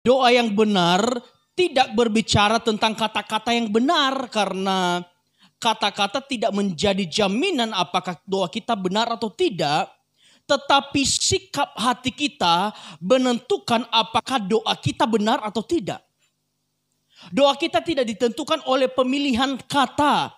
Doa yang benar tidak berbicara tentang kata-kata yang benar, karena kata-kata tidak menjadi jaminan apakah doa kita benar atau tidak. Tetapi sikap hati kita menentukan apakah doa kita benar atau tidak. Doa kita tidak ditentukan oleh pemilihan kata.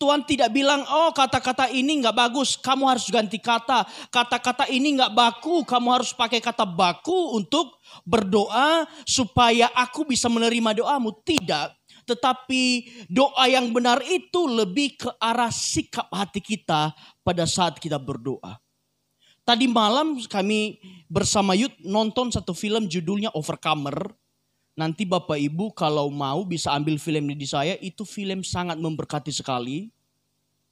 Tuhan tidak bilang, oh kata-kata ini gak bagus, kamu harus ganti kata. Kata-kata ini gak baku, kamu harus pakai kata baku untuk berdoa supaya aku bisa menerima doamu. Tidak. Tetapi doa yang benar itu lebih ke arah sikap hati kita pada saat kita berdoa. Tadi malam kami bersama Youth nonton satu film judulnya Overcomer. Nanti Bapak Ibu kalau mau bisa ambil film ini di saya. Itu film sangat memberkati sekali.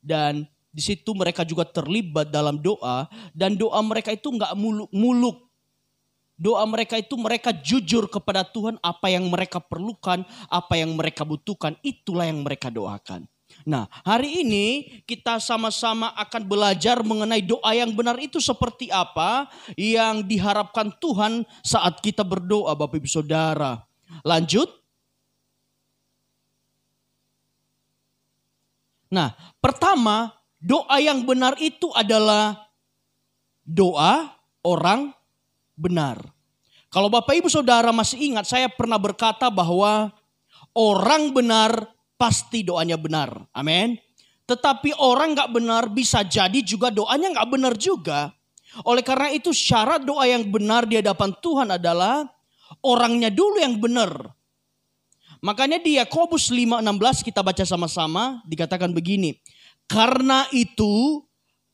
Dan di situ mereka juga terlibat dalam doa. Dan doa mereka itu gak muluk-muluk. Doa mereka itu mereka jujur kepada Tuhan, apa yang mereka perlukan, apa yang mereka butuhkan, itulah yang mereka doakan. Nah, hari ini kita sama-sama akan belajar mengenai doa yang benar itu seperti apa yang diharapkan Tuhan saat kita berdoa, Bapak Ibu Saudara. Lanjut. Nah, pertama, doa yang benar itu adalah doa orang benar. Kalau Bapak Ibu Saudara masih ingat, saya pernah berkata bahwa orang benar pasti doanya benar. Amin. Tetapi orang gak benar bisa jadi juga doanya gak benar juga. Oleh karena itu syarat doa yang benar di hadapan Tuhan adalah orangnya dulu yang benar. Makanya di Yakobus 5:16 kita baca sama-sama, dikatakan begini. Karena itu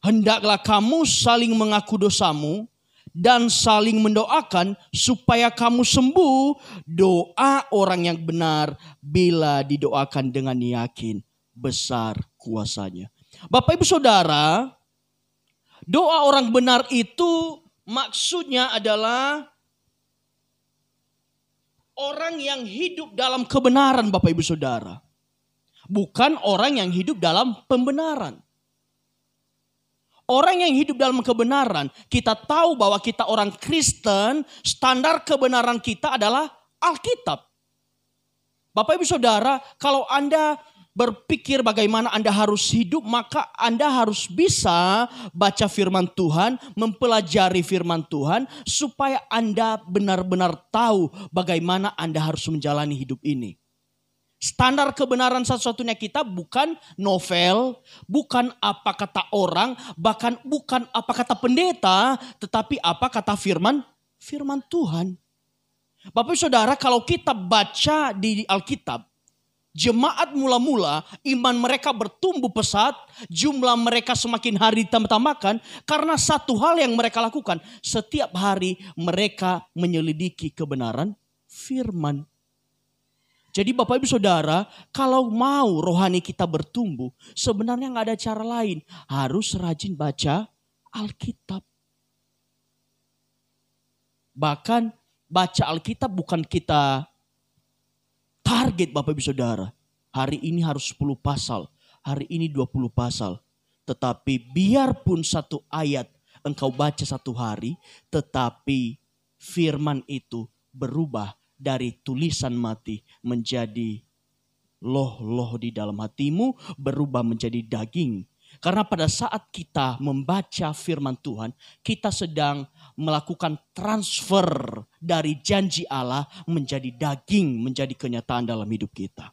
hendaklah kamu saling mengaku dosamu dan saling mendoakan supaya kamu sembuh. Doa orang yang benar bila didoakan dengan yakin besar kuasanya. Bapak Ibu Saudara, doa orang benar itu maksudnya adalah orang yang hidup dalam kebenaran, Bapak Ibu Saudara. Bukan orang yang hidup dalam pembenaran. Orang yang hidup dalam kebenaran, kita tahu bahwa kita orang Kristen, standar kebenaran kita adalah Alkitab. Bapak Ibu Saudara, kalau Anda berpikir bagaimana Anda harus hidup, maka Anda harus bisa baca firman Tuhan, mempelajari firman Tuhan, supaya Anda benar-benar tahu bagaimana Anda harus menjalani hidup ini. Standar kebenaran satu-satunya kita bukan novel, bukan apa kata orang, bahkan bukan apa kata pendeta, tetapi apa kata firman Tuhan. Bapak Saudara, kalau kita baca di Alkitab, jemaat mula-mula iman mereka bertumbuh pesat, jumlah mereka semakin hari ditambah-tambahkan karena satu hal yang mereka lakukan. Setiap hari mereka menyelidiki kebenaran firman. Jadi Bapak Ibu Saudara, kalau mau rohani kita bertumbuh, sebenarnya gak ada cara lain. Harus rajin baca Alkitab. Bahkan baca Alkitab bukan kita target Bapak Ibu Saudara. Hari ini harus 10 pasal, hari ini 20 pasal. Tetapi biarpun satu ayat engkau baca satu hari, tetapi firman itu berubah dari tulisan mati menjadi loh-loh di dalam hatimu, berubah menjadi daging. Karena pada saat kita membaca firman Tuhan, kita sedang melakukan transfer dari janji Allah menjadi daging, menjadi kenyataan dalam hidup kita.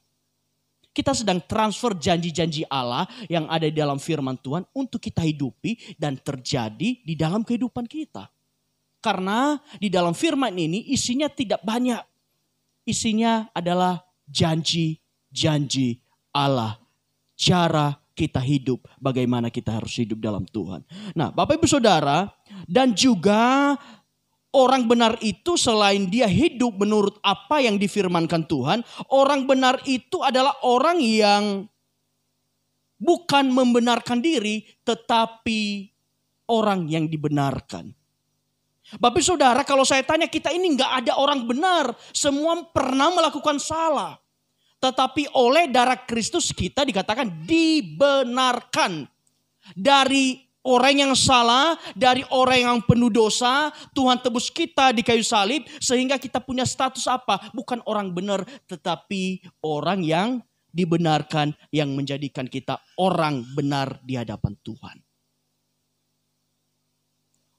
Kita sedang transfer janji-janji Allah yang ada di dalam firman Tuhan untuk kita hidupi dan terjadi di dalam kehidupan kita. Karena di dalam firman ini isinya tidak banyak. Isinya adalah janji-janji Allah. Cara kita hidup, bagaimana kita harus hidup dalam Tuhan. Nah, Bapak Ibu Saudara, dan juga orang benar itu selain dia hidup menurut apa yang difirmankan Tuhan, orang benar itu adalah orang yang bukan membenarkan diri, tetapi orang yang dibenarkan. Bapak Saudara, kalau saya tanya, kita ini gak ada orang benar. Semua pernah melakukan salah. Tetapi oleh darah Kristus kita dikatakan dibenarkan. Dari Orang yang salah dari orang yang penuh dosa, Tuhan tebus kita di kayu salib sehingga kita punya status apa? Bukan orang benar, tetapi orang yang dibenarkan, yang menjadikan kita orang benar di hadapan Tuhan.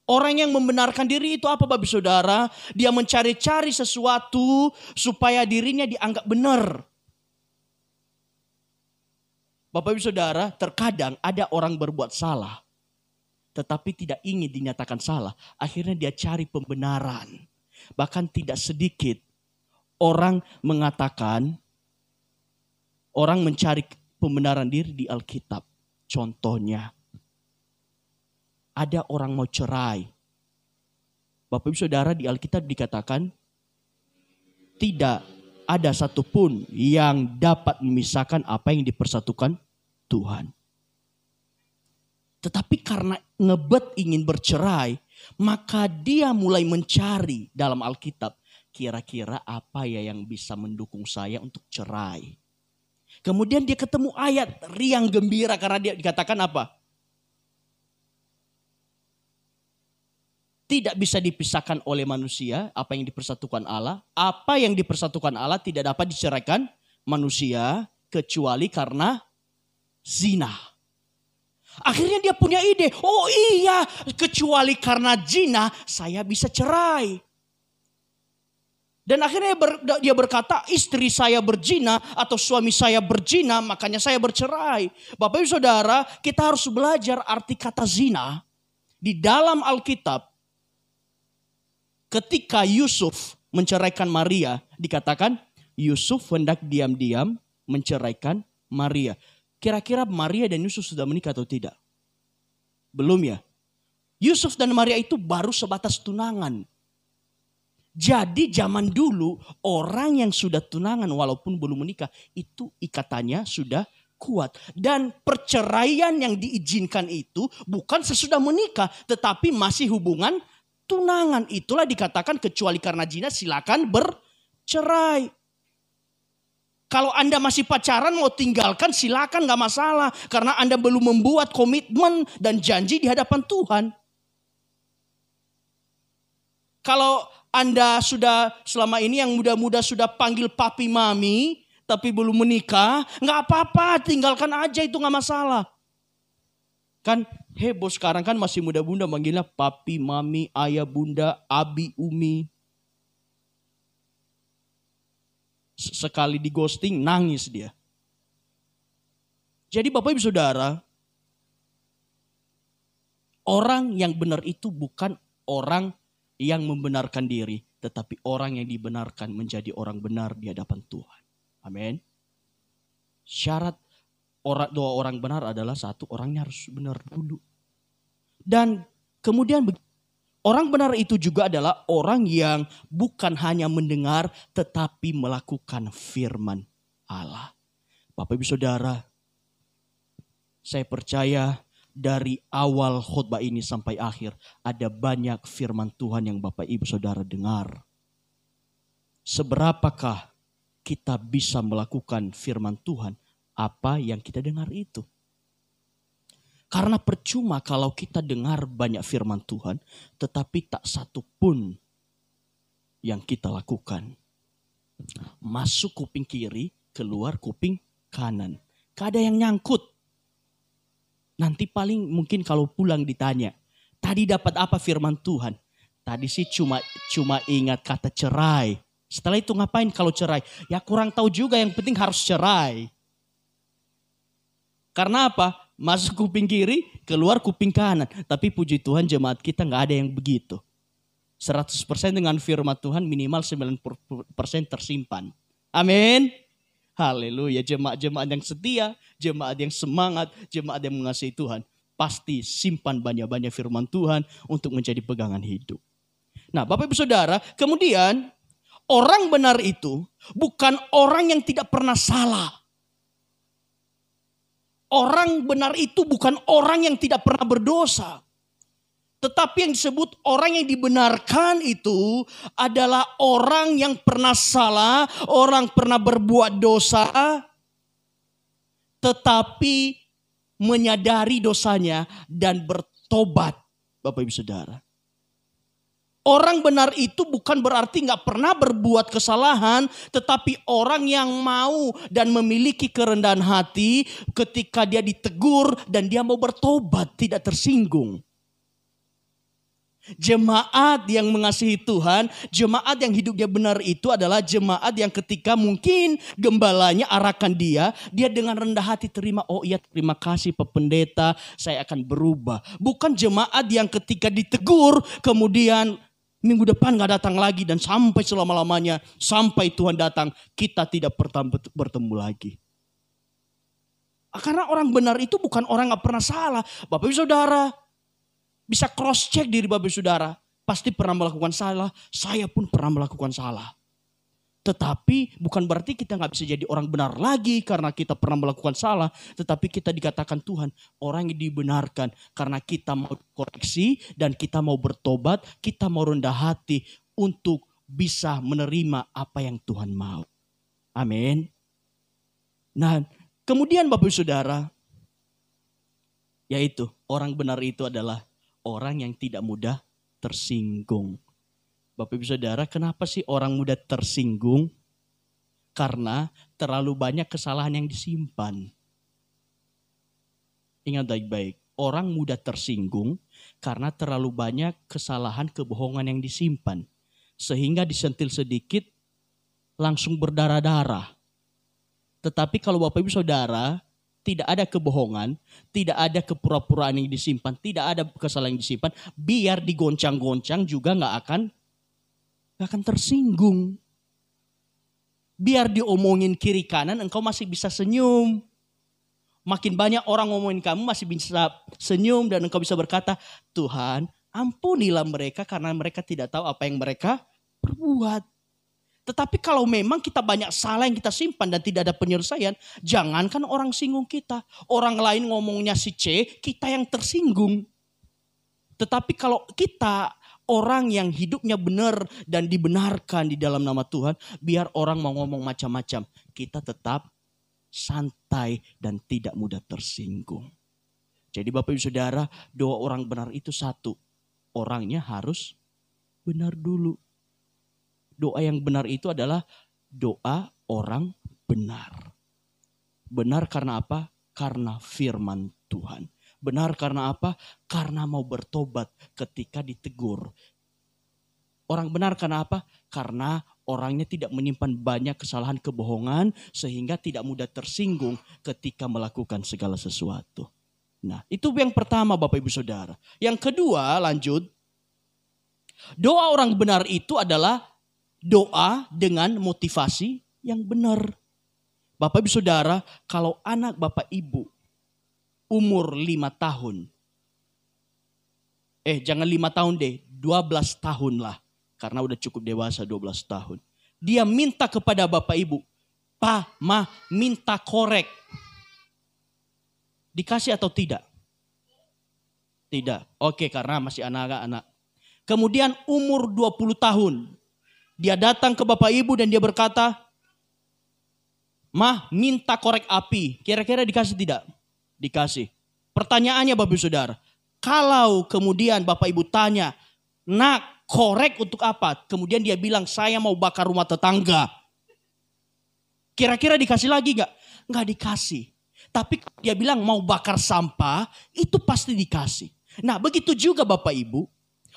Orang yang membenarkan diri itu apa, Bapak Saudara? Dia mencari-cari sesuatu supaya dirinya dianggap benar. Bapak Ibu Saudara, terkadang ada orang berbuat salah, tetapi tidak ingin dinyatakan salah. Akhirnya dia cari pembenaran. Bahkan tidak sedikit orang mengatakan, orang mencari pembenaran diri di Alkitab. Contohnya, ada orang mau cerai. Bapak Ibu Saudara, di Alkitab dikatakan, tidak ada satupun yang dapat memisahkan apa yang dipersatukan Tuhan. Tetapi karena ngebet ingin bercerai, maka dia mulai mencari dalam Alkitab, kira-kira apa ya yang bisa mendukung saya untuk cerai. Kemudian dia ketemu ayat riang gembira karena dia dikatakan apa? Tidak bisa dipisahkan oleh manusia apa yang dipersatukan Allah. Apa yang dipersatukan Allah tidak dapat diceraikan manusia kecuali karena zina. Akhirnya dia punya ide, oh iya, kecuali karena zina saya bisa cerai. Dan akhirnya dia berkata, istri saya berzina atau suami saya berzina, makanya saya bercerai. Bapak Ibu Saudara, kita harus belajar arti kata zina. Di dalam Alkitab, ketika Yusuf menceraikan Maria, dikatakan Yusuf hendak diam-diam menceraikan Maria. Kira-kira Maria dan Yusuf sudah menikah atau tidak? Belum ya. Yusuf dan Maria itu baru sebatas tunangan. Jadi zaman dulu orang yang sudah tunangan walaupun belum menikah itu ikatannya sudah kuat. Dan perceraian yang diizinkan itu bukan sesudah menikah tetapi masih hubungan tunangan. Itulah dikatakan kecuali karena zina silakan bercerai. Kalau Anda masih pacaran mau tinggalkan silakan, gak masalah. Karena Anda belum membuat komitmen dan janji di hadapan Tuhan. Kalau Anda sudah selama ini yang muda-muda sudah panggil papi mami tapi belum menikah, gak apa-apa, tinggalkan aja, itu gak masalah. Kan heboh sekarang kan masih muda-muda manggilnya papi, mami, ayah, bunda, abi, umi. Sekali di ghosting nangis dia. Jadi Bapak Ibu Saudara, orang yang benar itu bukan orang yang membenarkan diri, tetapi orang yang dibenarkan menjadi orang benar di hadapan Tuhan. Amin. Syarat doa orang benar adalah satu, orangnya harus benar dulu. Dan kemudian orang benar itu juga adalah orang yang bukan hanya mendengar tetapi melakukan firman Allah. Bapak Ibu Saudara, saya percaya dari awal khotbah ini sampai akhir ada banyak firman Tuhan yang Bapak Ibu Saudara dengar. Seberapakah kita bisa melakukan firman Tuhan apa yang kita dengar itu? Karena percuma kalau kita dengar banyak firman Tuhan, tetapi tak satu pun yang kita lakukan. Masuk kuping kiri, keluar kuping kanan. Gak ada yang nyangkut. Nanti paling mungkin kalau pulang ditanya, tadi dapat apa firman Tuhan? Tadi sih cuma ingat kata cerai. Setelah itu ngapain kalau cerai? Ya kurang tahu juga, yang penting harus cerai. Karena apa? Masuk kuping kiri, keluar kuping kanan. Tapi puji Tuhan jemaat kita gak ada yang begitu. 100% dengan firman Tuhan minimal 90% tersimpan. Amin. Haleluya. Jemaat-jemaat yang setia, jemaat yang semangat, jemaat yang mengasihi Tuhan. Pasti simpan banyak-banyak firman Tuhan untuk menjadi pegangan hidup. Nah Bapak Ibu Saudara, kemudian orang benar itu bukan orang yang tidak pernah salah. Orang benar itu bukan orang yang tidak pernah berdosa. Tetapi yang disebut orang yang dibenarkan itu adalah orang yang pernah salah, orang pernah berbuat dosa, tetapi menyadari dosanya dan bertobat, Bapak Ibu Saudara. Orang benar itu bukan berarti gak pernah berbuat kesalahan, tetapi orang yang mau dan memiliki kerendahan hati ketika dia ditegur dan dia mau bertobat, tidak tersinggung. Jemaat yang mengasihi Tuhan, jemaat yang hidupnya benar itu adalah jemaat yang ketika mungkin gembalanya arahkan dia dengan rendah hati terima, oh iya terima kasih Pak Pendeta, saya akan berubah. Bukan jemaat yang ketika ditegur kemudian minggu depan gak datang lagi dan sampai selama-lamanya, sampai Tuhan datang kita tidak bertemu lagi. Karena orang benar itu bukan orang gak pernah salah. Bapak Ibu Saudara bisa cross check diri Bapak Ibu Saudara. Pasti pernah melakukan salah, saya pun pernah melakukan salah. Tetapi bukan berarti kita gak bisa jadi orang benar lagi karena kita pernah melakukan salah. Tetapi kita dikatakan Tuhan orang yang dibenarkan karena kita mau koreksi dan kita mau bertobat. Kita mau rendah hati untuk bisa menerima apa yang Tuhan mau. Amin. Nah kemudian Bapak Ibu Saudara, yaitu orang benar itu adalah orang yang tidak mudah tersinggung. Bapak Ibu Saudara, kenapa sih orang mudah tersinggung? Karena terlalu banyak kesalahan yang disimpan. Ingat baik-baik, orang mudah tersinggung karena terlalu banyak kesalahan kebohongan yang disimpan. Sehingga disentil sedikit langsung berdarah-darah. Tetapi kalau Bapak Ibu Saudara tidak ada kebohongan, tidak ada kepura-puraan yang disimpan, tidak ada kesalahan yang disimpan, biar digoncang-goncang juga gak akan tersinggung. Biar diomongin kiri kanan engkau masih bisa senyum. Makin banyak orang ngomongin kamu masih bisa senyum dan engkau bisa berkata, Tuhan ampunilah mereka karena mereka tidak tahu apa yang mereka perbuat. Tetapi kalau memang kita banyak salah yang kita simpan dan tidak ada penyelesaian, jangankan orang singgung kita. Orang lain ngomongnya si C, kita yang tersinggung. Tetapi kalau kita orang yang hidupnya benar dan dibenarkan di dalam nama Tuhan, biar orang mau ngomong macam-macam, kita tetap santai dan tidak mudah tersinggung. Jadi Bapak Ibu Saudara, doa orang benar itu satu, orangnya harus benar dulu. Doa yang benar itu adalah doa orang benar. Benar karena apa? Karena firman Tuhan. Benar karena apa? Karena mau bertobat ketika ditegur. Orang benar karena apa? Karena orangnya tidak menyimpan banyak kesalahan kebohongan sehingga tidak mudah tersinggung ketika melakukan segala sesuatu. Nah, itu yang pertama Bapak Ibu Saudara. Yang kedua, lanjut. Doa orang benar itu adalah doa dengan motivasi yang benar. Bapak Ibu Saudara, kalau anak Bapak Ibu umur 5 tahun. Jangan 5 tahun deh, 12 tahun lah. Karena udah cukup dewasa 12 tahun. Dia minta kepada Bapak Ibu, Pa, Ma, minta korek. Dikasih atau tidak? Tidak. Oke, karena masih anak-anak. Kemudian umur 20 tahun. Dia datang ke Bapak Ibu dan dia berkata, Mah, minta korek api. Kira-kira dikasih tidak? Dikasih. Pertanyaannya Bapak Ibu Saudara, kalau kemudian Bapak Ibu tanya, Nak, korek untuk apa? Kemudian dia bilang, saya mau bakar rumah tetangga. Kira-kira dikasih lagi gak? Gak dikasih. Tapi dia bilang mau bakar sampah, itu pasti dikasih. Nah begitu juga Bapak Ibu,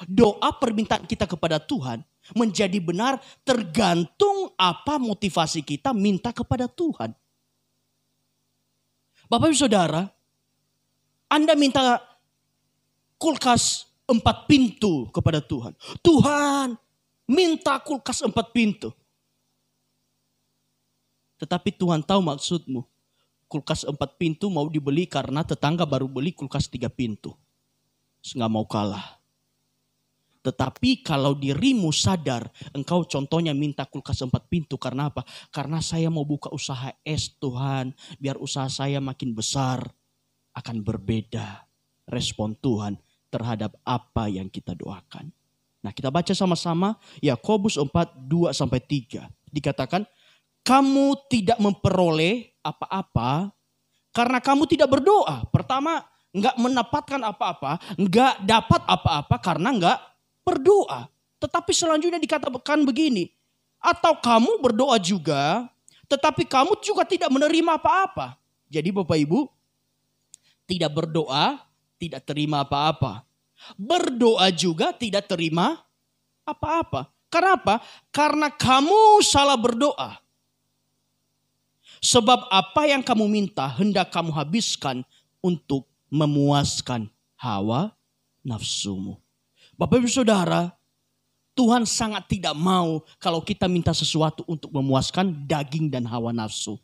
doa permintaan kita kepada Tuhan menjadi benar tergantung apa motivasi kita minta kepada Tuhan. Bapak Ibu Saudara, Anda minta kulkas 4 pintu kepada Tuhan. Tuhan, minta kulkas 4 pintu. Tetapi Tuhan tahu maksudmu. Kulkas 4 pintu mau dibeli karena tetangga baru beli kulkas 3 pintu. Nggak mau kalah. Tetapi kalau dirimu sadar, engkau contohnya minta kulkas 4 pintu karena apa? Karena saya mau buka usaha es Tuhan, biar usaha saya makin besar. Akan berbeda respon Tuhan terhadap apa yang kita doakan. Nah kita baca sama-sama Yakobus 4, 2-3. Dikatakan, kamu tidak memperoleh apa-apa karena kamu tidak berdoa. Pertama, nggak mendapatkan apa-apa, nggak dapat apa-apa karena nggak berdoa. Tetapi selanjutnya dikatakan begini, atau kamu berdoa juga, tetapi kamu juga tidak menerima apa-apa. Jadi Bapak Ibu, tidak berdoa, tidak terima apa-apa. Berdoa juga tidak terima apa-apa. Kenapa? Karena kamu salah berdoa. Sebab apa yang kamu minta hendak kamu habiskan untuk memuaskan hawa nafsumu. Bapak Ibu Saudara, Tuhan sangat tidak mau kalau kita minta sesuatu untuk memuaskan daging dan hawa nafsu.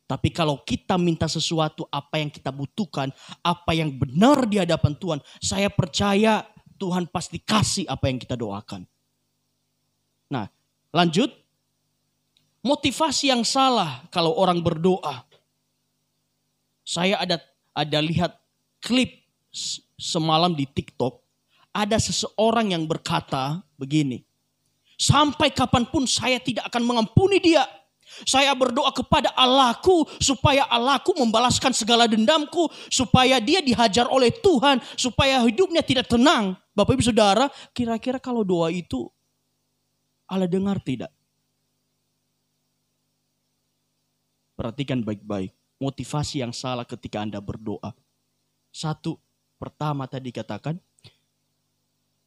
Tapi kalau kita minta sesuatu apa yang kita butuhkan, apa yang benar di hadapan Tuhan, saya percaya Tuhan pasti kasih apa yang kita doakan. Nah, lanjut. Motivasi yang salah kalau orang berdoa. Saya ada lihat klip semalam di TikTok. Ada seseorang yang berkata begini. Sampai kapanpun saya tidak akan mengampuni dia. Saya berdoa kepada Allahku supaya Allahku membalaskan segala dendamku. Supaya dia dihajar oleh Tuhan. Supaya hidupnya tidak tenang. Bapak Ibu Saudara, kira-kira kalau doa itu Allah dengar tidak? Perhatikan baik-baik. Motivasi yang salah ketika Anda berdoa. Satu, pertama tadi katakan.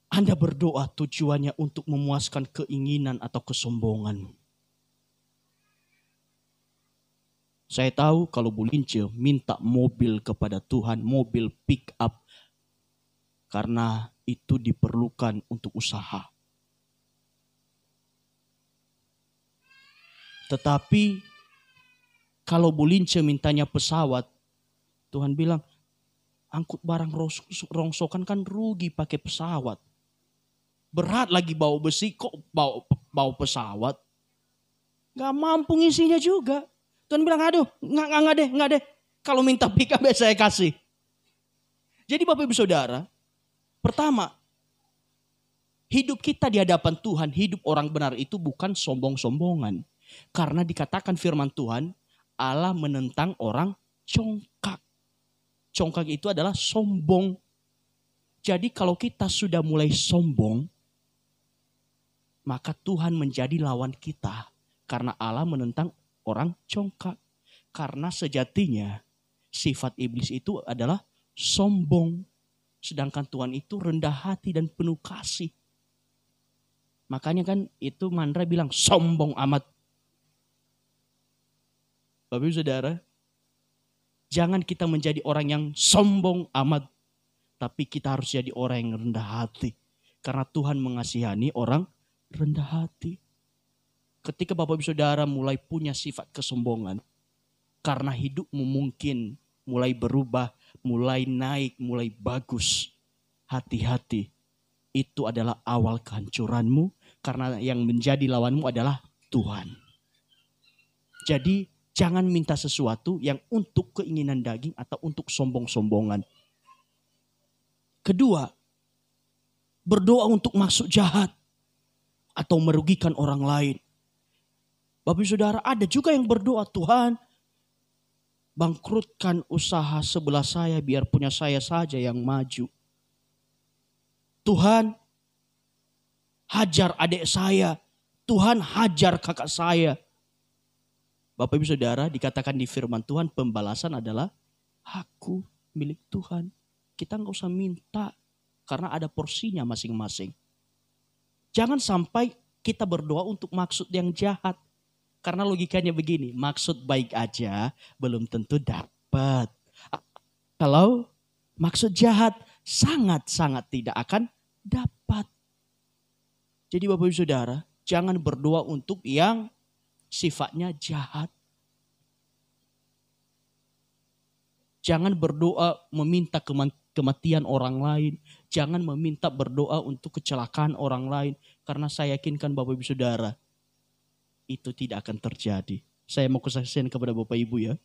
Anda berdoa tujuannya untuk memuaskan keinginan atau kesombongan. Saya tahu kalau Bu Lince minta mobil kepada Tuhan, mobil pick up. Karena itu diperlukan untuk usaha. Tetapi kalau Bu Lince mintanya pesawat, Tuhan bilang, angkut barang rongsokan kan rugi pakai pesawat. Berat lagi bawa besi, kok bawa pesawat? Gak mampu ngisinya juga. Tuhan bilang, aduh, enggak deh. Kalau minta pick up saya kasih. Jadi Bapak Ibu Saudara, pertama, hidup kita di hadapan Tuhan, hidup orang benar itu bukan sombong-sombongan. Karena dikatakan firman Tuhan, Allah menentang orang congkak. Congkak itu adalah sombong. Jadi kalau kita sudah mulai sombong, maka Tuhan menjadi lawan kita. Karena Allah menentang orang congkak. Karena sejatinya sifat iblis itu adalah sombong. Sedangkan Tuhan itu rendah hati dan penuh kasih. Makanya kan itu Mandra bilang sombong amat. Bapak Ibu Saudara, jangan kita menjadi orang yang sombong amat. Tapi kita harus jadi orang yang rendah hati. Karena Tuhan mengasihani orang rendah hati. Ketika Bapak Ibu Saudara mulai punya sifat kesombongan. Karena hidupmu mungkin mulai berubah, mulai naik, mulai bagus. Hati-hati. Itu adalah awal kehancuranmu. Karena yang menjadi lawanmu adalah Tuhan. Jadi jangan minta sesuatu yang untuk keinginan daging atau untuk sombong-sombongan. Kedua, berdoa untuk maksud jahat atau merugikan orang lain. Bapak Saudara, ada juga yang berdoa, Tuhan bangkrutkan usaha sebelah saya biar punya saya saja yang maju. Tuhan hajar adik saya, Tuhan hajar kakak saya. Bapak Ibu Saudara, dikatakan di firman Tuhan pembalasan adalah hakku milik Tuhan. Kita nggak usah minta karena ada porsinya masing-masing. Jangan sampai kita berdoa untuk maksud yang jahat. Karena logikanya begini, maksud baik aja belum tentu dapat. Kalau maksud jahat sangat-sangat tidak akan dapat. Jadi Bapak Ibu Saudara, jangan berdoa untuk yang sifatnya jahat. Jangan berdoa meminta kematian orang lain. Jangan meminta berdoa untuk kecelakaan orang lain. Karena saya yakinkan Bapak Ibu Saudara, itu tidak akan terjadi. Saya mau kesaksian kepada Bapak Ibu ya.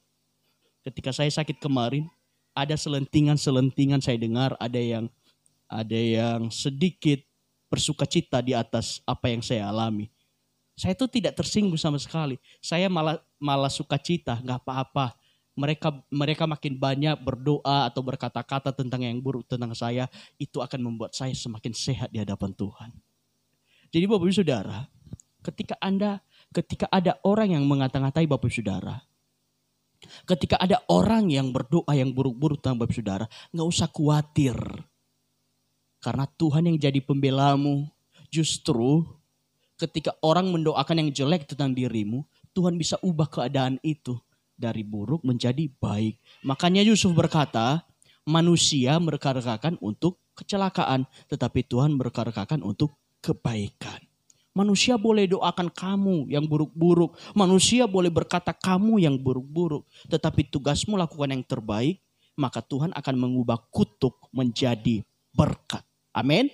Ketika saya sakit kemarin, ada selentingan saya dengar ada yang sedikit bersukacita di atas apa yang saya alami. Saya itu tidak tersinggung sama sekali. Saya malah sukacita, nggak apa-apa. mereka makin banyak berdoa atau berkata-kata tentang yang buruk tentang saya, itu akan membuat saya semakin sehat di hadapan Tuhan. Jadi Bapak Ibu Saudara, ketika ada orang yang mengata-ngatai Bapak Ibu Saudara, ketika ada orang yang berdoa yang buruk-buruk tentang Bapak Ibu Saudara, nggak usah khawatir. Karena Tuhan yang jadi pembelamu. Justru ketika orang mendoakan yang jelek tentang dirimu, Tuhan bisa ubah keadaan itu dari buruk menjadi baik. Makanya Yusuf berkata, manusia berkata-katakan untuk kecelakaan, tetapi Tuhan berkata-katakan untuk kebaikan. Manusia boleh doakan kamu yang buruk-buruk. Manusia boleh berkata kamu yang buruk-buruk. Tetapi tugasmu lakukan yang terbaik, maka Tuhan akan mengubah kutuk menjadi berkat. Amin.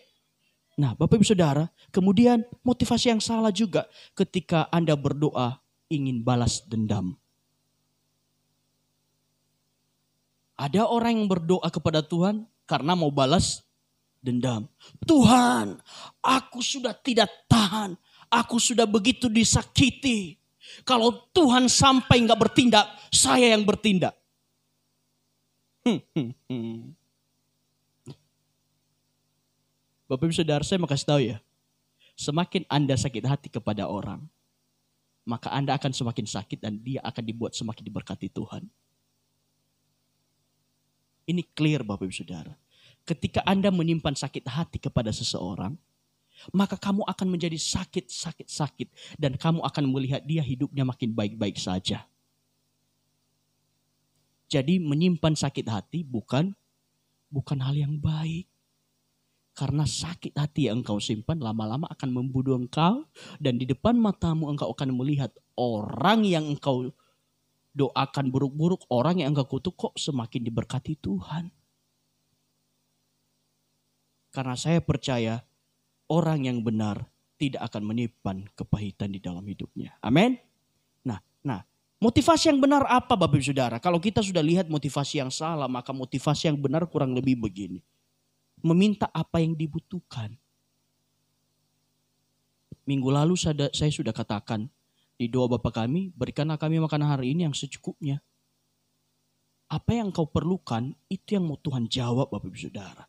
Nah Bapak Ibu Saudara, kemudian motivasi yang salah juga ketika Anda berdoa ingin balas dendam. Ada orang yang berdoa kepada Tuhan karena mau balas dendam. Tuhan, aku sudah tidak tahan. Aku sudah begitu disakiti. Kalau Tuhan sampai nggak bertindak, saya yang bertindak. Bapak Ibu Saudara, saya mau kasih tahu ya. Semakin Anda sakit hati kepada orang, maka Anda akan semakin sakit dan dia akan dibuat semakin diberkati Tuhan. Ini clear Bapak Ibu Saudara. Ketika Anda menyimpan sakit hati kepada seseorang, maka kamu akan menjadi sakit. Dan kamu akan melihat dia hidupnya makin baik-baik saja. Jadi menyimpan sakit hati bukan hal yang baik. Karena sakit hati yang engkau simpan lama-lama akan membunuh engkau. Dan di depan matamu engkau akan melihat orang yang engkau doakan buruk-buruk, orang yang engkau kutuk kok semakin diberkati Tuhan. Karena saya percaya orang yang benar tidak akan menyimpan kepahitan di dalam hidupnya. Amin. Nah, motivasi yang benar apa Bapak Ibu Saudara? Kalau kita sudah lihat motivasi yang salah, maka motivasi yang benar kurang lebih begini. Meminta apa yang dibutuhkan. Minggu lalu saya sudah katakan di doa Bapa kami, berikanlah kami makan hari ini yang secukupnya. Apa yang kau perlukan, itu yang mau Tuhan jawab Bapak Ibu Saudara.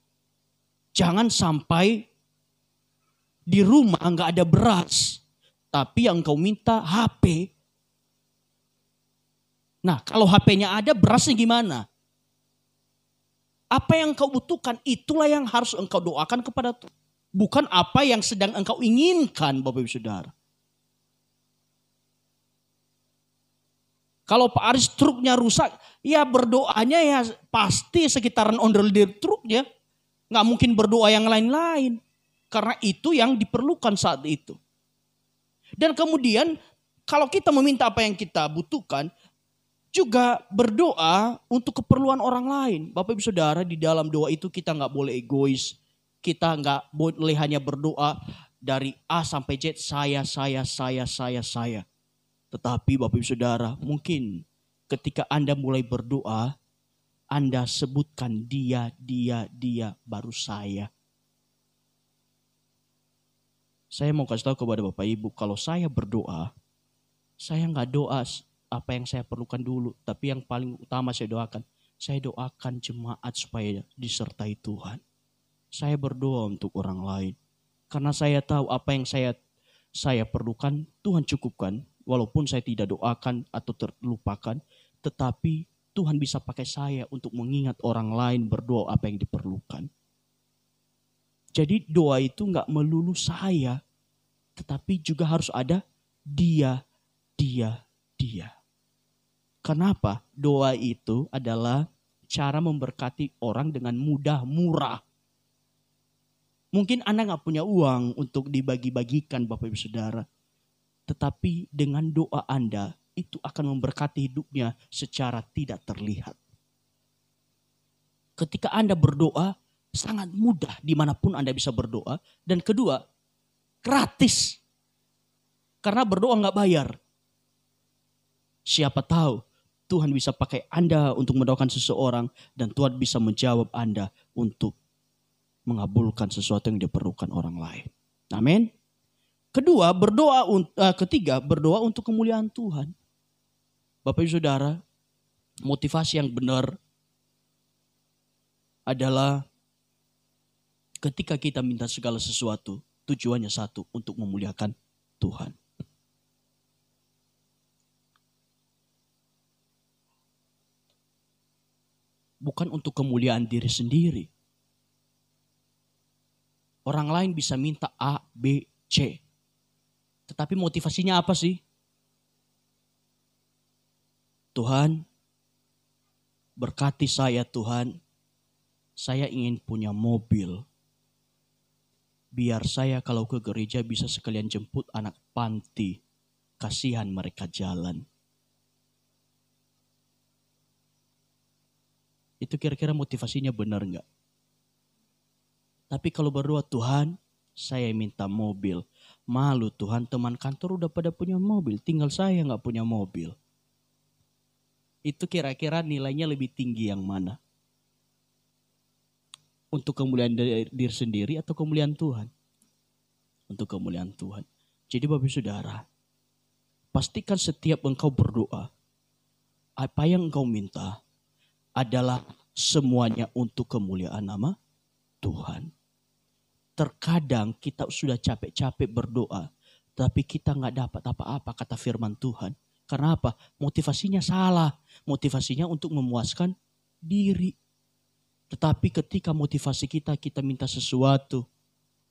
Jangan sampai di rumah nggak ada beras, tapi yang kau minta HP. Nah, kalau HP-nya ada, berasnya gimana? Apa yang kau butuhkan, itulah yang harus engkau doakan kepada Tuhan. Bukan apa yang sedang engkau inginkan, Bapak Ibu Saudara. Kalau Pak Aris truknya rusak, ya berdoanya ya pasti sekitaran ondel-ondel truknya. Nggak mungkin berdoa yang lain-lain. Karena itu yang diperlukan saat itu. Dan kemudian kalau kita meminta apa yang kita butuhkan, juga berdoa untuk keperluan orang lain. Bapak Ibu Saudara, di dalam doa itu kita nggak boleh egois. Kita nggak boleh hanya berdoa dari A sampai Z, saya. Tetapi Bapak Ibu Saudara, mungkin ketika Anda mulai berdoa, Anda sebutkan dia, baru saya. Saya mau kasih tahu kepada Bapak Ibu, kalau saya berdoa, saya nggak doa apa yang saya perlukan dulu. Tapi yang paling utama saya doakan jemaat supaya disertai Tuhan. Saya berdoa untuk orang lain. Karena saya tahu apa yang saya perlukan, Tuhan cukupkan. Walaupun saya tidak doakan atau terlupakan, tetapi Tuhan bisa pakai saya untuk mengingat orang lain berdoa apa yang diperlukan. Jadi doa itu gak melulu saya, tetapi juga harus ada dia. Kenapa? Doa itu adalah cara memberkati orang dengan mudah, murah. Mungkin Anda gak punya uang untuk dibagi-bagikan Bapak Ibu Saudara. Tetapi dengan doa Anda itu akan memberkati hidupnya secara tidak terlihat. Ketika Anda berdoa, sangat mudah dimanapun Anda bisa berdoa. Dan kedua, gratis. Karena berdoa gak bayar. Siapa tahu Tuhan bisa pakai Anda untuk mendoakan seseorang dan Tuhan bisa menjawab Anda untuk mengabulkan sesuatu yang diperlukan orang lain. Amin. Ketiga, berdoa untuk kemuliaan Tuhan. Bapak Ibu Saudara, Motivasi yang benar adalah ketika kita minta segala sesuatu, tujuannya satu, untuk memuliakan Tuhan. Bukan untuk kemuliaan diri sendiri. Orang lain bisa minta A, B, C. Tetapi motivasinya apa sih? Tuhan, berkati saya Tuhan. Saya ingin punya mobil. Biar saya kalau ke gereja bisa sekalian jemput anak panti. Kasihan mereka jalan. Itu kira-kira motivasinya benar enggak? Tapi kalau berdoa, Tuhan, saya minta mobil. Malu Tuhan, teman kantor udah pada punya mobil. Tinggal saya nggak punya mobil. Itu kira-kira nilainya lebih tinggi yang mana? Untuk kemuliaan diri sendiri atau kemuliaan Tuhan? Untuk kemuliaan Tuhan. Jadi Bapak Saudara, pastikan setiap engkau berdoa, apa yang engkau minta adalah semuanya untuk kemuliaan nama Tuhan. Terkadang kita sudah capek-capek berdoa, tapi kita nggak dapat apa-apa, kata firman Tuhan. Karena apa? Motivasinya salah. Motivasinya untuk memuaskan diri. Tetapi ketika motivasi kita minta sesuatu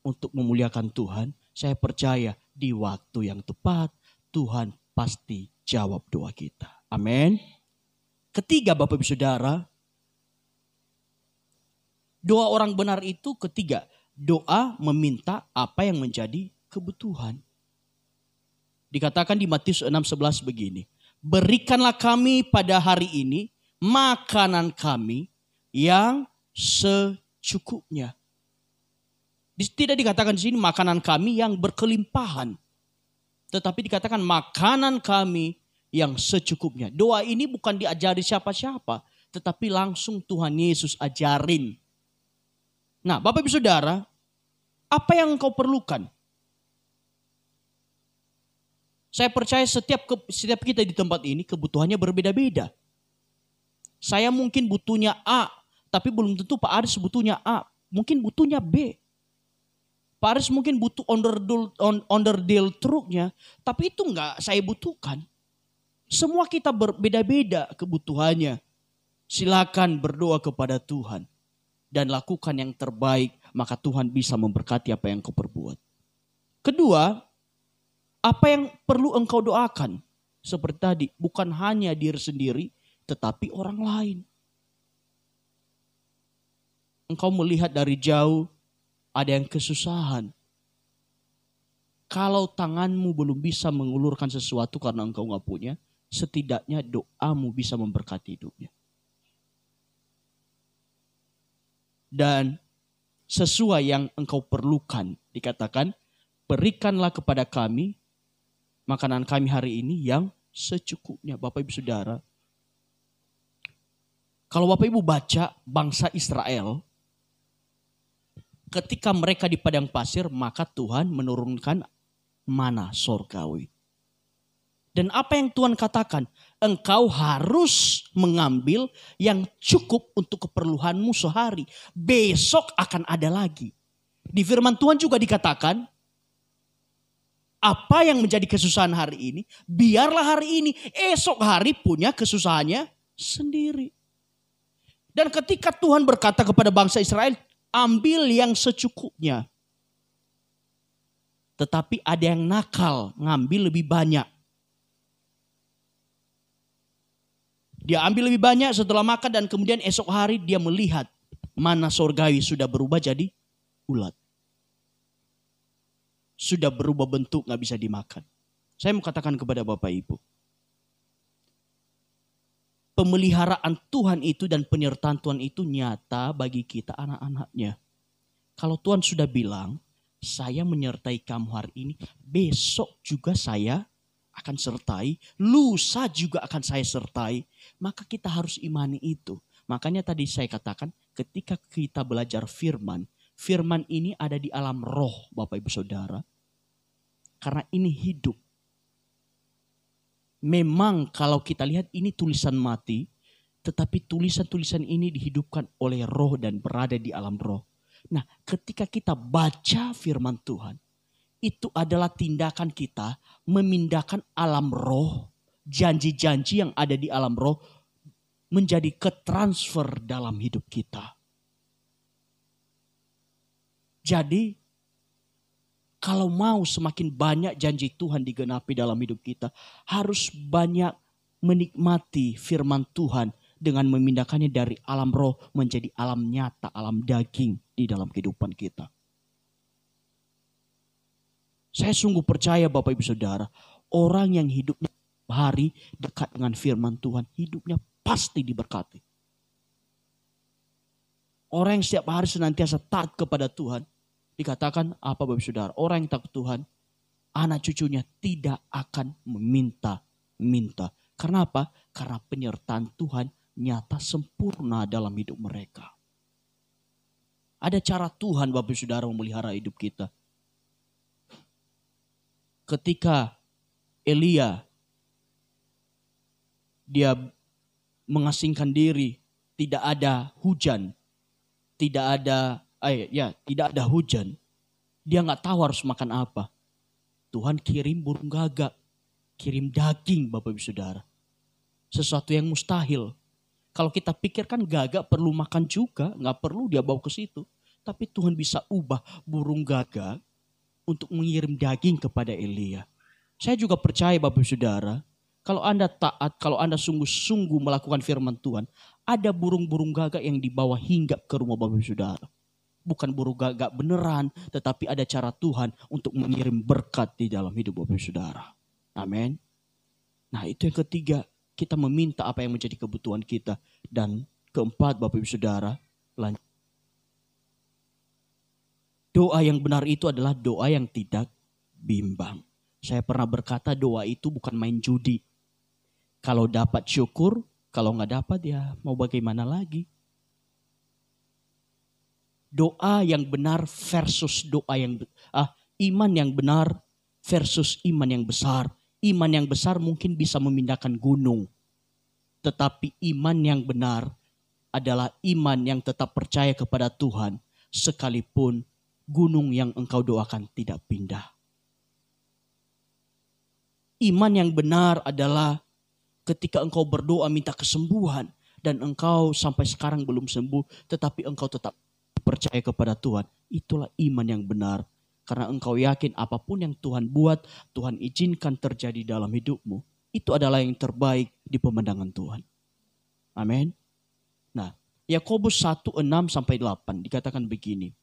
untuk memuliakan Tuhan, saya percaya di waktu yang tepat Tuhan pasti jawab doa kita. Amin. Ketiga, Bapak Ibu Saudara, doa orang benar itu ketiga, doa meminta apa yang menjadi kebutuhan. Dikatakan di Matius 6:11 begini, berikanlah kami pada hari ini makanan kami yang secukupnya. Tidak dikatakan di sini makanan kami yang berkelimpahan, tetapi dikatakan makanan kami yang secukupnya. Doa ini bukan diajari siapa-siapa, tetapi langsung Tuhan Yesus ajarin. Nah, Bapak Ibu Saudara, apa yang engkau perlukan? Saya percaya setiap kita di tempat ini kebutuhannya berbeda-beda. Saya mungkin butuhnya A, tapi belum tentu Pak Aris butuhnya A. Mungkin butuhnya B. Pak Aris mungkin butuh underdeal truknya, tapi itu enggak saya butuhkan. Semua kita berbeda-beda kebutuhannya. Silakan berdoa kepada Tuhan dan lakukan yang terbaik, maka Tuhan bisa memberkati apa yang kau perbuat. Kedua, apa yang perlu engkau doakan? Seperti tadi, bukan hanya diri sendiri, tetapi orang lain. Engkau melihat dari jauh, ada yang kesusahan. Kalau tanganmu belum bisa mengulurkan sesuatu karena engkau gak punya, setidaknya doamu bisa memberkati hidupnya. Dan sesuai yang engkau perlukan, dikatakan, berikanlah kepada kami makanan kami hari ini yang secukupnya. Bapak Ibu Saudara, kalau Bapak Ibu baca bangsa Israel, ketika mereka di padang pasir, maka Tuhan menurunkan mana sorgawi. Dan apa yang Tuhan katakan? Engkau harus mengambil yang cukup untuk keperluanmu sehari. Besok akan ada lagi. Di firman Tuhan juga dikatakan, apa yang menjadi kesusahan hari ini, biarlah hari ini, esok hari punya kesusahannya sendiri. Dan ketika Tuhan berkata kepada bangsa Israel, ambil yang secukupnya. Tetapi ada yang nakal, ngambil lebih banyak. Dia ambil lebih banyak setelah makan dan kemudian esok hari dia melihat mana sorgawi sudah berubah jadi ulat. Sudah berubah bentuk, gak bisa dimakan. Saya mau katakan kepada Bapak Ibu, pemeliharaan Tuhan itu dan penyertaan Tuhan itu nyata bagi kita anak-anaknya. Kalau Tuhan sudah bilang, saya menyertai kamu hari ini, besok juga saya akan sertai, lusa juga akan saya sertai, maka kita harus imani itu. Makanya tadi saya katakan, ketika kita belajar firman, firman ini ada di alam roh, Bapak Ibu Saudara. Karena ini hidup. Memang kalau kita lihat ini tulisan mati, Tetapi tulisan-tulisan ini dihidupkan oleh roh dan berada di alam roh. Nah, ketika kita baca firman Tuhan, itu adalah tindakan kita memindahkan alam roh, janji-janji yang ada di alam roh menjadi ketransfer dalam hidup kita. Jadi, kalau mau semakin banyak janji Tuhan digenapi dalam hidup kita, harus banyak menikmati firman Tuhan dengan memindahkannya dari alam roh menjadi alam nyata, alam daging di dalam kehidupan kita. Saya sungguh percaya Bapak Ibu Saudara, orang yang hidupnya hari dekat dengan firman Tuhan, hidupnya pasti diberkati. Orang yang setiap hari senantiasa taat kepada Tuhan, dikatakan apa Bapak Ibu Saudara, orang yang takut Tuhan, anak cucunya tidak akan meminta-minta. Karena apa? Karena penyertaan Tuhan nyata sempurna dalam hidup mereka. Ada cara Tuhan Bapak Ibu Saudara memelihara hidup kita. Ketika Elia dia mengasingkan diri, tidak ada hujan, tidak ada hujan. Dia nggak tahu harus makan apa. Tuhan kirim burung gagak, kirim daging Bapak Ibu Saudara. Sesuatu yang mustahil. Kalau kita pikirkan gagak perlu makan juga, nggak perlu dia bawa ke situ. Tapi Tuhan bisa ubah burung gagak untuk mengirim daging kepada Elia. Saya juga percaya Bapak Ibu Saudara, kalau Anda taat, kalau Anda sungguh-sungguh melakukan firman Tuhan, ada burung-burung gagak yang dibawa hingga ke rumah Bapak Ibu Saudara. Bukan burung gagak beneran, tetapi ada cara Tuhan untuk mengirim berkat di dalam hidup Bapak Ibu Saudara. Amin. Nah, itu yang ketiga, kita meminta apa yang menjadi kebutuhan kita. Dan keempat Bapak Ibu Saudara, lanjut. Doa yang benar itu adalah doa yang tidak bimbang. Saya pernah berkata doa itu bukan main judi. Kalau dapat syukur, kalau nggak dapat ya mau bagaimana lagi. Doa yang benar versus iman yang benar versus iman yang besar. Iman yang besar mungkin bisa memindahkan gunung. Tetapi iman yang benar adalah iman yang tetap percaya kepada Tuhan sekalipun gunung yang engkau doakan tidak pindah. Iman yang benar adalah ketika engkau berdoa minta kesembuhan dan engkau sampai sekarang belum sembuh, tetapi engkau tetap percaya kepada Tuhan. Itulah iman yang benar. Karena engkau yakin apapun yang Tuhan buat, Tuhan izinkan terjadi dalam hidupmu. Itu adalah yang terbaik di pemandangan Tuhan. Amin. Nah, Yakobus 1:6-8 dikatakan begini.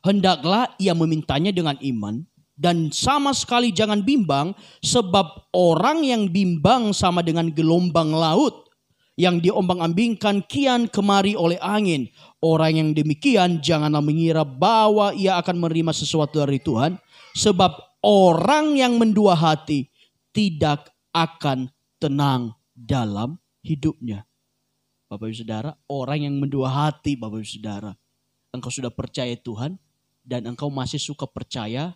Hendaklah ia memintanya dengan iman dan sama sekali jangan bimbang, sebab orang yang bimbang sama dengan gelombang laut yang diombang-ambingkan kian kemari oleh angin. Orang yang demikian janganlah mengira bahwa ia akan menerima sesuatu dari Tuhan, sebab orang yang mendua hati tidak akan tenang dalam hidupnya. Bapak Ibu Saudara, orang yang mendua hati Bapak Ibu Saudara, engkau sudah percaya Tuhan dan engkau masih suka percaya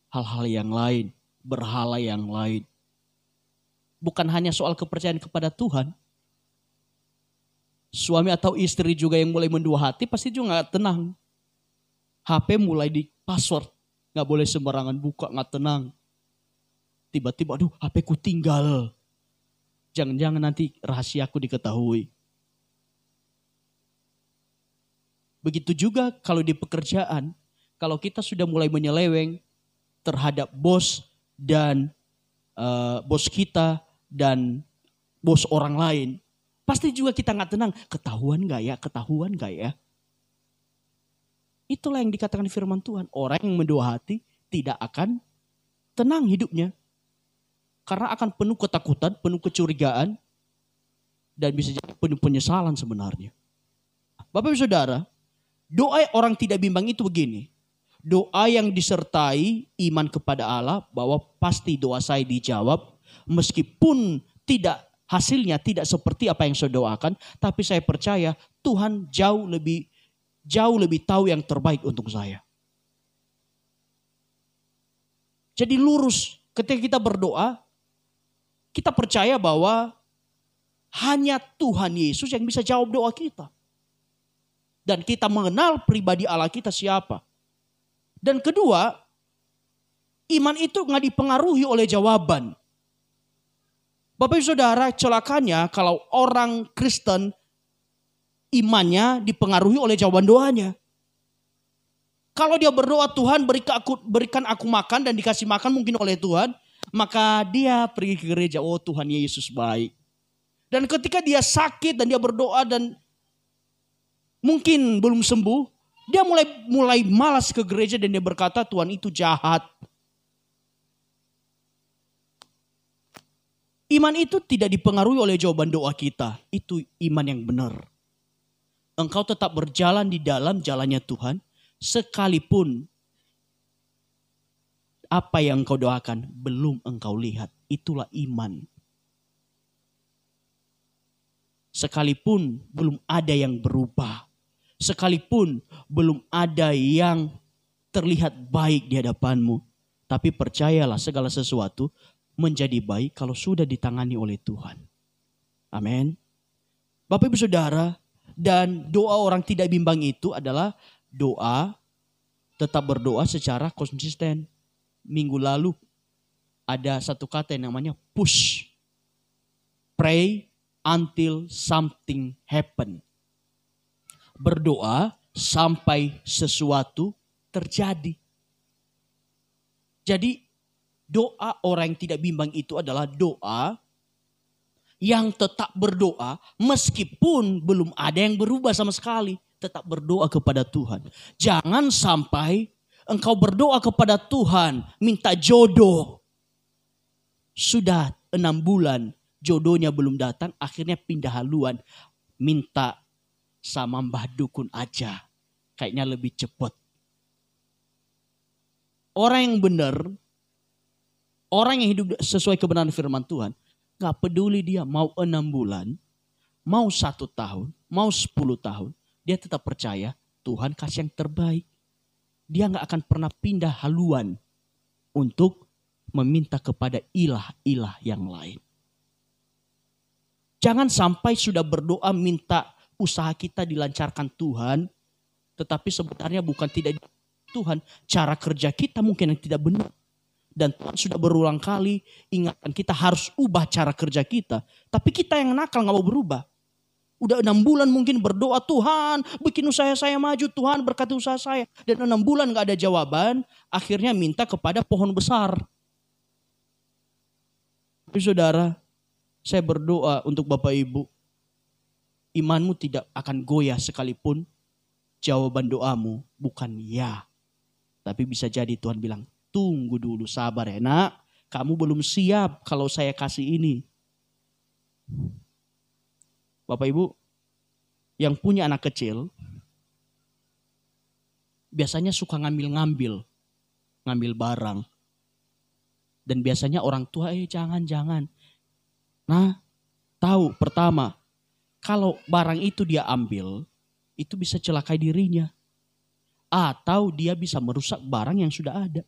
hal-hal yang lain, berhala yang lain. Bukan hanya soal kepercayaan kepada Tuhan. Suami atau istri juga yang mulai mendua hati pasti juga gak tenang. HP mulai di password, gak boleh sembarangan buka, gak tenang. Tiba-tiba aduh HP ku tinggal. Jangan-jangan nanti rahasiaku diketahui. Begitu juga kalau di pekerjaan, kalau kita sudah mulai menyeleweng terhadap bos dan bos kita dan bos orang lain, pasti juga kita nggak tenang. Ketahuan nggak ya? Itulah yang dikatakan firman Tuhan. Orang yang mendua hati tidak akan tenang hidupnya, karena akan penuh ketakutan, penuh kecurigaan, dan bisa jadi penuh penyesalan sebenarnya. Bapak Ibu Saudara, doa orang tidak bimbang itu begini. Doa yang disertai iman kepada Allah bahwa pasti doa saya dijawab. Meskipun hasilnya tidak seperti apa yang saya doakan. Tapi saya percaya Tuhan jauh lebih tahu yang terbaik untuk saya. Jadi lurus ketika kita berdoa. Kita percaya bahwa Hanya Tuhan Yesus yang bisa jawab doa kita. Dan kita mengenal pribadi Allah kita siapa. Dan kedua, iman itu nggak dipengaruhi oleh jawaban. Bapak Ibu Saudara, celakanya kalau orang Kristen imannya dipengaruhi oleh jawaban doanya. Kalau dia berdoa, Tuhan berikan aku makan dan dikasih makan mungkin oleh Tuhan, maka dia pergi ke gereja, oh Tuhan Yesus baik. Dan ketika dia sakit dan dia berdoa dan mungkin belum sembuh, dia mulai malas ke gereja dan dia berkata Tuhan itu jahat. Iman itu tidak dipengaruhi oleh jawaban doa kita. Itu iman yang benar. Engkau tetap berjalan di dalam jalannya Tuhan, sekalipun apa yang engkau doakan belum engkau lihat. Itulah iman. Sekalipun belum ada yang berubah. Sekalipun belum ada yang terlihat baik di hadapanmu. Tapi percayalah segala sesuatu menjadi baik kalau sudah ditangani oleh Tuhan. Amin. Bapak Ibu Saudara, dan doa orang tidak bimbang itu adalah doa, tetap berdoa secara konsisten. Minggu lalu ada satu kata yang namanya push. Pray until something happen. Berdoa sampai sesuatu terjadi. Jadi doa orang yang tidak bimbang itu adalah doa yang tetap berdoa meskipun belum ada yang berubah sama sekali. Tetap berdoa kepada Tuhan. Jangan sampai engkau berdoa kepada Tuhan minta jodoh. Sudah 6 bulan jodohnya belum datang, akhirnya pindah haluan. Minta sama Mbah Dukun aja. Kayaknya lebih cepat. Orang yang benar, orang yang hidup sesuai kebenaran firman Tuhan, gak peduli dia mau 6 bulan, mau 1 tahun, mau 10 tahun, dia tetap percaya Tuhan kasih yang terbaik. Dia gak akan pernah pindah haluan untuk meminta kepada ilah-ilah yang lain. Jangan sampai sudah berdoa minta usaha kita dilancarkan Tuhan, tetapi sebenarnya bukan tidak Tuhan, cara kerja kita mungkin yang tidak benar. Dan Tuhan sudah berulang kali ingatkan kita harus ubah cara kerja kita. Tapi kita yang nakal gak mau berubah. Udah 6 bulan mungkin berdoa, Tuhan bikin usaha saya maju, Tuhan berkati usaha saya. Dan 6 bulan gak ada jawaban, akhirnya minta kepada pohon besar. Tapi saudara, saya berdoa untuk Bapak Ibu. Imanmu tidak akan goyah sekalipun jawaban doamu bukan ya. Tapi bisa jadi Tuhan bilang, tunggu dulu, sabar ya nak. Kamu belum siap kalau saya kasih ini. Bapak Ibu yang punya anak kecil biasanya suka ngambil barang. Dan biasanya orang tua jangan. Nah, tahu pertama, kalau barang itu dia ambil, itu bisa celakai dirinya. Atau dia bisa merusak barang yang sudah ada.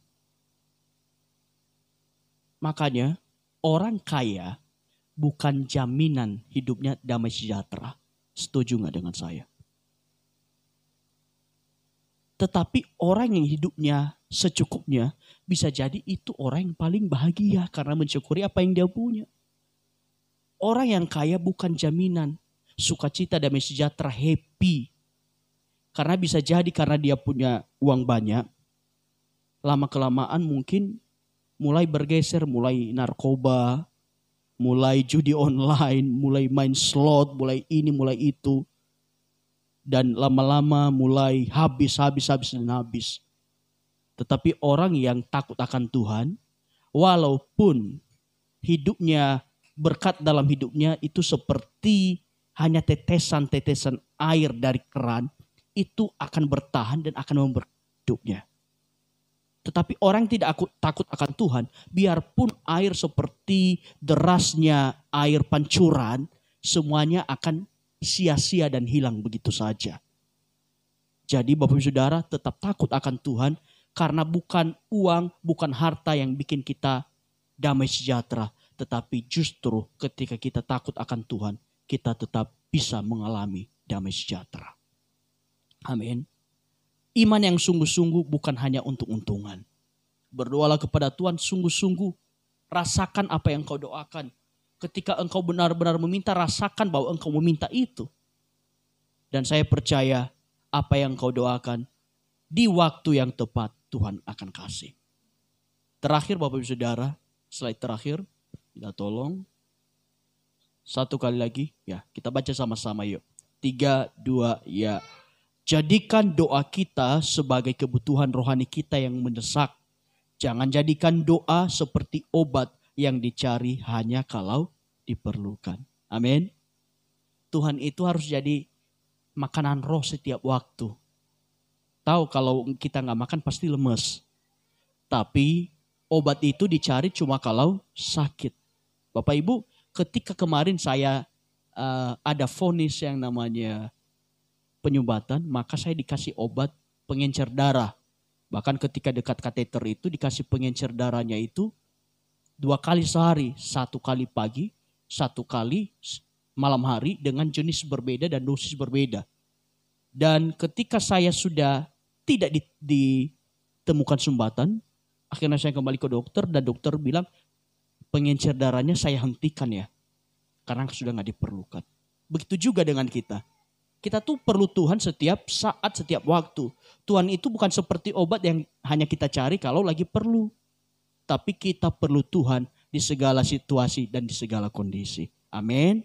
Makanya orang kaya bukan jaminan hidupnya damai sejahtera. Setuju gak dengan saya? Tetapi orang yang hidupnya secukupnya bisa jadi itu orang yang paling bahagia karena mensyukuri apa yang dia punya. Orang yang kaya bukan jaminan sukacita, damai sejahtera, happy. Karena bisa jadi karena dia punya uang banyak, lama-kelamaan mungkin mulai bergeser, mulai narkoba, mulai judi online, mulai main slot, mulai ini, mulai itu. Dan lama-lama mulai habis. Tetapi orang yang takut akan Tuhan, walaupun hidupnya, berkat dalam hidupnya itu seperti hanya tetesan-tetesan air dari keran, itu akan bertahan dan akan memberi hidupnya. Tetapi orang tidak takut akan Tuhan, biarpun air seperti derasnya air pancuran, semuanya akan sia-sia dan hilang begitu saja. Jadi Bapak Ibu Saudara tetap takut akan Tuhan, karena bukan uang, bukan harta yang bikin kita damai sejahtera. Tetapi justru ketika kita takut akan Tuhan, kita tetap bisa mengalami damai sejahtera. Amin. Iman yang sungguh-sungguh bukan hanya untung-untungan. Berdoalah kepada Tuhan sungguh-sungguh. Rasakan apa yang kau doakan. Ketika engkau benar-benar meminta, rasakan bahwa engkau meminta itu. Dan saya percaya apa yang kau doakan, di waktu yang tepat Tuhan akan kasih. Terakhir Bapak Ibu Saudara, slide terakhir. Kita tolong. Satu kali lagi. Ya, kita baca sama-sama yuk. 3, 2, ya. Jadikan doa kita sebagai kebutuhan rohani kita yang mendesak. Jangan jadikan doa seperti obat yang dicari hanya kalau diperlukan. Amin. Tuhan itu harus jadi makanan roh setiap waktu. Tahu kalau kita nggak makan pasti lemes. Tapi obat itu dicari cuma kalau sakit. Bapak Ibu, ketika kemarin saya ada vonis yang namanya penyumbatan, maka saya dikasih obat pengencer darah. Bahkan ketika dekat kateter itu dikasih pengencer darahnya itu 2 kali sehari. 1 kali pagi, 1 kali malam hari dengan jenis berbeda dan dosis berbeda. Dan ketika saya sudah tidak ditemukan sumbatan, akhirnya saya kembali ke dokter dan dokter bilang pengencer darahnya saya hentikan ya. Karena sudah gak diperlukan. Begitu juga dengan kita. Kita tuh perlu Tuhan setiap saat, setiap waktu. Tuhan itu bukan seperti obat yang hanya kita cari kalau lagi perlu. Tapi kita perlu Tuhan di segala situasi dan di segala kondisi. Amin.